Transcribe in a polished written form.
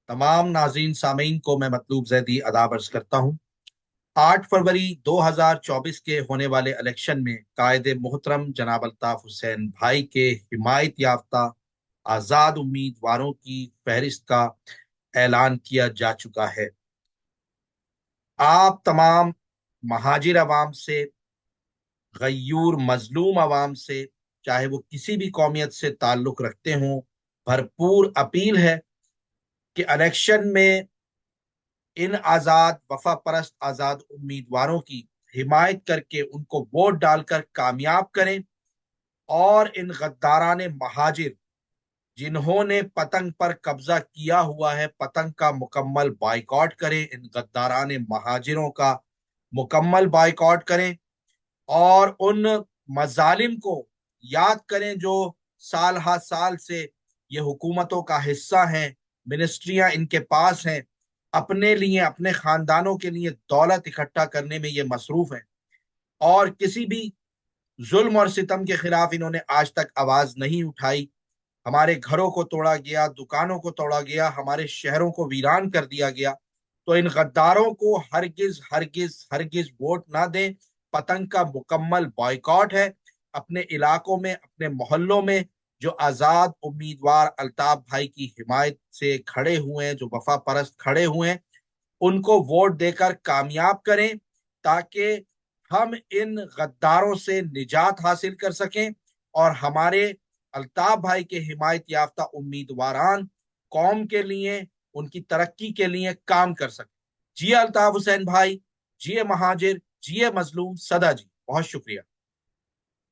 तमाम नाज़रीन सामीन को मैं मतलूब ज़ैदी अदाब अर्ज करता हूँ। 8 फरवरी 2024 के होने वाले इलेक्शन में कायदे मोहतरम जनाब अल्ताफ हुसैन भाई के हिमायत याफ्ता आज़ाद उम्मीदवारों की फहरिस्त का ऐलान किया जा चुका है। आप तमाम महाजिर अवाम से, गयूर मजलूम अवाम से, चाहे वो किसी भी कौमियत से ताल्लुक़ रखते हों, भरपूर अपील है कि इलेक्शन में इन आज़ाद वफा परस्त आज़ाद उम्मीदवारों की हिमायत करके उनको वोट डालकर कामयाब करें और इन गद्दाराने महाजिर जिन्होंने पतंग पर कब्जा किया हुआ है, पतंग का मुकम्मल बाइकआउट करें। इन गद्दाराने महाजिरों का मुकम्मल बाइकआउट करें और उन मजालिम को याद करें जो साल हा साल से ये हुकूमतों का हिस्सा हैं, मिनिस्ट्रियां इनके पास हैं, अपने लिए अपने खानदानों के लिए दौलत इकट्ठा करने में ये मसरूफ हैं और किसी भी जुल्म और सितम के खिलाफ इन्होंने आज तक आवाज नहीं उठाई। हमारे घरों को तोड़ा गया, दुकानों को तोड़ा गया, हमारे शहरों को वीरान कर दिया गया। तो इन गद्दारों को हरगिज हरगिज हरगिज वोट ना दें। पतंग का मुकम्मल बॉयकॉट है। अपने इलाकों में, अपने मोहल्लों में जो आजाद उम्मीदवार अल्ताफ भाई की हिमायत से खड़े हुए हैं, जो वफा परस्त खड़े हुए हैं, उनको वोट देकर कामयाब करें ताकि हम इन गद्दारों से निजात हासिल कर सकें और हमारे अल्ताफ भाई के हिमायत याफ्ता उम्मीदवारान कौम के लिए, उनकी तरक्की के लिए काम कर सकें। जिए अल्ताफ हुसैन भाई, जिए महाजिर, जिए मजलूम, सदा जी। बहुत शुक्रिया।